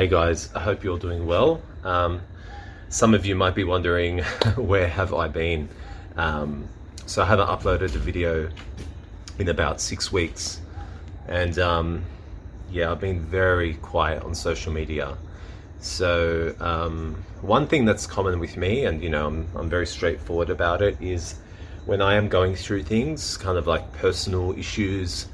Hey guys, I hope you're doing well. Some of you might be wondering where have I been? So I haven't uploaded a video in about 6 weeks, and yeah, I've been very quiet on social media. So one thing that's common with me, and I'm very straightforward about it, is when I am going through things, kind of like personal issues,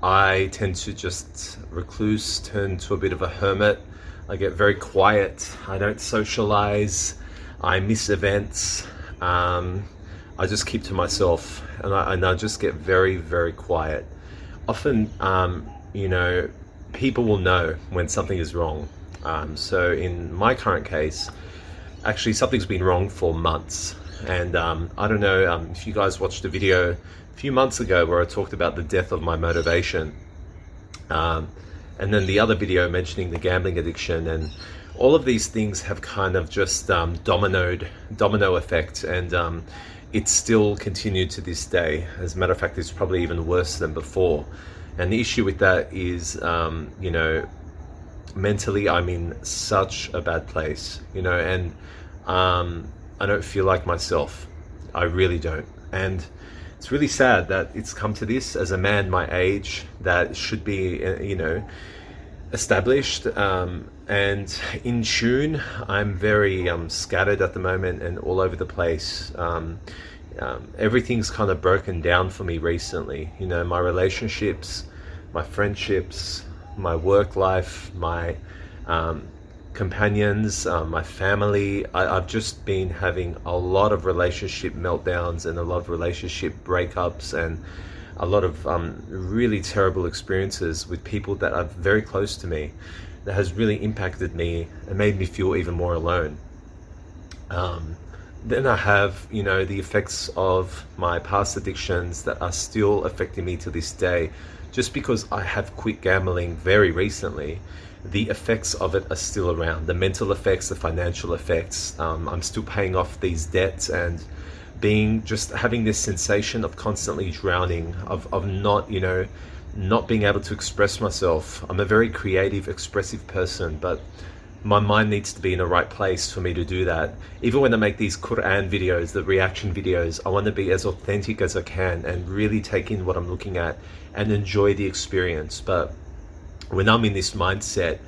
I tend to just recluse, turn to a bit of a hermit. I get very quiet. I don't socialize. I miss events. I just keep to myself, and I just get very, very quiet. Often, people will know when something is wrong. So in my current case, actually something's been wrong for months. And I don't know if you guys watched a video a few months ago where I talked about the death of my motivation. And then the other video mentioning the gambling addiction, and all of these things have kind of just domino effect, and it's still continued to this day. As a matter of fact, it's probably even worse than before. And the issue with that is, mentally I'm in such a bad place, and I don't feel like myself. I really don't. And it's really sad that it's come to this as a man my age that should be, established and in tune. I'm very scattered at the moment and all over the place. Everything's kind of broken down for me recently. My relationships, my friendships, my work life, my companions, my family. I've just been having a lot of relationship meltdowns and a lot of relationship breakups, and a lot of really terrible experiences with people that are very close to me, that has really impacted me and made me feel even more alone. Then I have, the effects of my past addictions that are still affecting me to this day. Just because I have quit gambling very recently, the effects of it are still around. The mental effects, the financial effects. I'm still paying off these debts, and having this sensation of constantly drowning, of not, not being able to express myself. I'm a very creative, expressive person, but my mind needs to be in the right place for me to do that. Even when I make these Quran videos, the reaction videos, I want to be as authentic as I can and really take in what I'm looking at and enjoy the experience. But when I'm in this mindset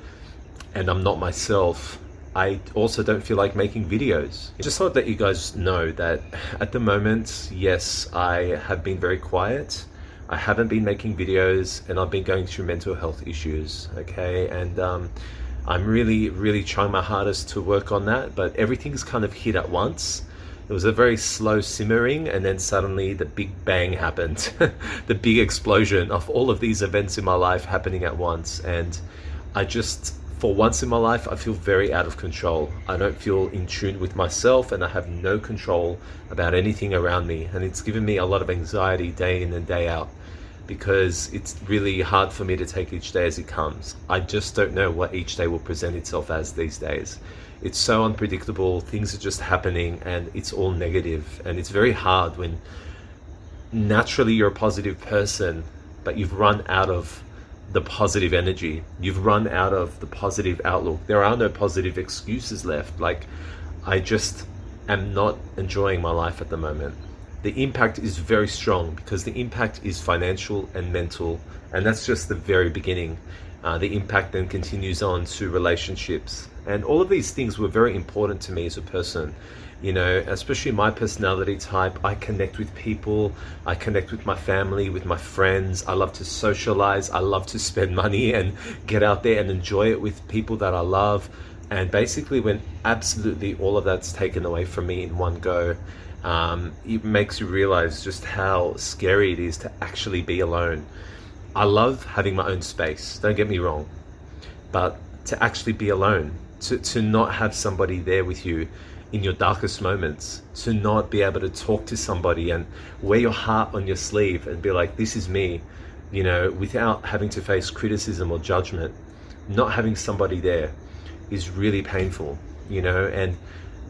and I'm not myself, I also don't feel like making videos. I just thought that you guys know that at the moment, yes, I have been very quiet. I haven't been making videos, and I've been going through mental health issues, okay? And I'm really, really trying my hardest to work on that, but everything's kind of hit at once. It was a very slow simmering, and then suddenly the big bang happened. The big explosion of all of these events in my life happening at once. And for once in my life, I feel very out of control. I don't feel in tune with myself, and I have no control about anything around me. And it's given me a lot of anxiety day in and day out, because it's really hard for me to take each day as it comes. I just don't know what each day will present itself as these days. It's so unpredictable. Things are just happening, and it's all negative. And it's very hard when naturally you're a positive person, but you've run out of the positive energy. You've run out of the positive outlook. There are no positive excuses left. Like, I just am not enjoying my life at the moment. The impact is very strong, because the impact is financial and mental, and that's just the very beginning. The impact then continues on to relationships, and all of these things were very important to me as a person. Especially my personality type, I connect with people, I connect with my family, with my friends. I love to socialize, I love to spend money and get out there and enjoy it with people that I love. And basically, when absolutely all of that's taken away from me in one go, it makes you realize just how scary it is to actually be alone. I love having my own space, don't get me wrong, but to actually be alone, to not have somebody there with you in your darkest moments, to not be able to talk to somebody and wear your heart on your sleeve and be like, this is me, without having to face criticism or judgment. Not having somebody there is really painful, and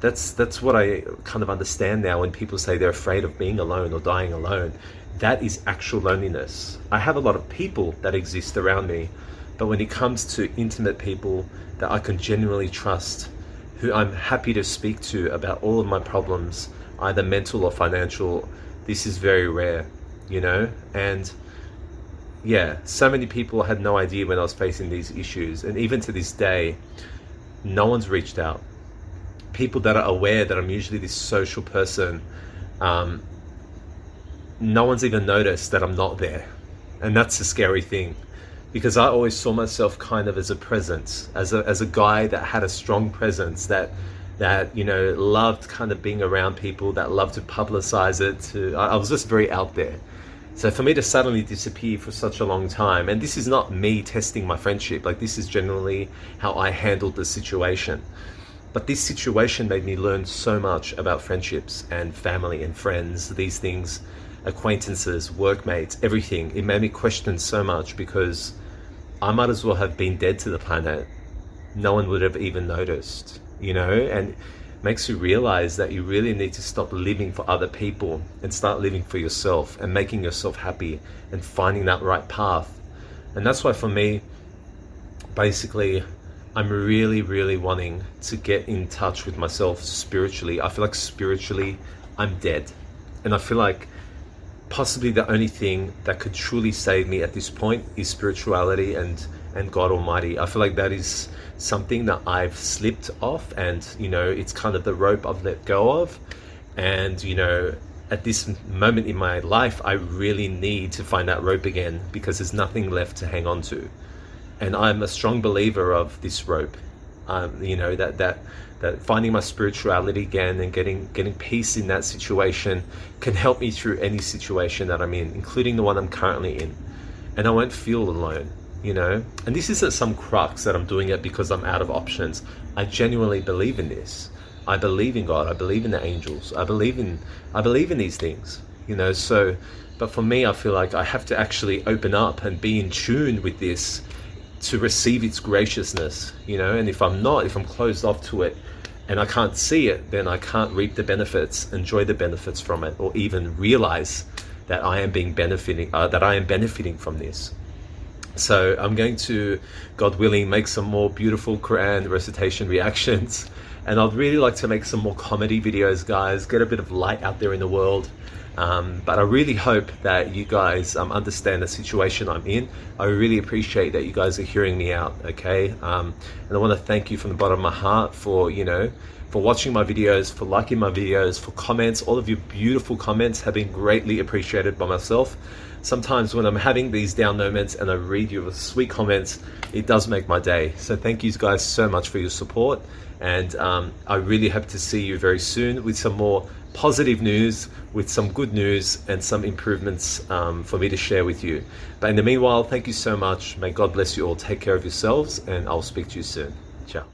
that's what I kind of understand now when people say they're afraid of being alone or dying alone. That is actual loneliness. I have a lot of people that exist around me, But when it comes to intimate people that I can genuinely trust, who I'm happy to speak to about all of my problems, either mental or financial, this is very rare, you know? And yeah, so many people had no idea when I was facing these issues. And even to this day, no one's reached out. People that are aware that I'm usually this social person, no one's even noticed that I'm not there. And that's the scary thing, because I always saw myself kind of as a presence, as a guy that had a strong presence, that you know, loved kind of being around people, that loved to publicize it. I was just very out there. So for me to suddenly disappear for such a long time, and this is not me testing my friendship, like this is generally how I handled the situation. But this situation made me learn so much about friendships and family and friends, these things, acquaintances, workmates, everything. It made me question so much, because I might as well have been dead to the planet. No one would have even noticed, you know? And makes you realize that you really need to stop living for other people and start living for yourself and making yourself happy and finding that right path. And that's why for me, basically, I'm really wanting to get in touch with myself spiritually. I feel like spiritually I'm dead, and I feel like possibly the only thing that could truly save me at this point is spirituality and God Almighty. I feel like that is something that I've slipped off, and you know, it's kind of the rope I've let go of. And you know, at this moment in my life, I really need to find that rope again, because there's nothing left to hang on to. And I'm a strong believer of this rope. You know, that finding my spirituality again and getting peace in that situation can help me through any situation that I'm in, including the one I'm currently in. And I won't feel alone, you know? And this isn't some crux that I'm doing it because I'm out of options. I genuinely believe in this. I believe in God. I believe in the angels. I believe in these things, you know? So, but for me, I feel like I have to actually open up and be in tune with this to receive its graciousness, you know? And if I'm closed off to it and I can't see it, then I can't reap the benefits, enjoy the benefits from it, or even realize that I am benefiting from this. So I'm going to, God willing, make some more beautiful Quran recitation reactions, and I'd really like to make some more comedy videos, guys, get a bit of light out there in the world. But I really hope that you guys understand the situation I'm in. I really appreciate that you guys are hearing me out, okay? And I want to thank you from the bottom of my heart for, you know, for watching my videos, for liking my videos, for comments. All of your beautiful comments have been greatly appreciated by myself. Sometimes when I'm having these down moments and I read your sweet comments, it does make my day. So thank you guys so much for your support. And I really hope to see you very soon with some more positive news, with some good news and some improvements for me to share with you. But in the meanwhile, thank you so much. May God bless you all. Take care of yourselves, and I'll speak to you soon. Ciao.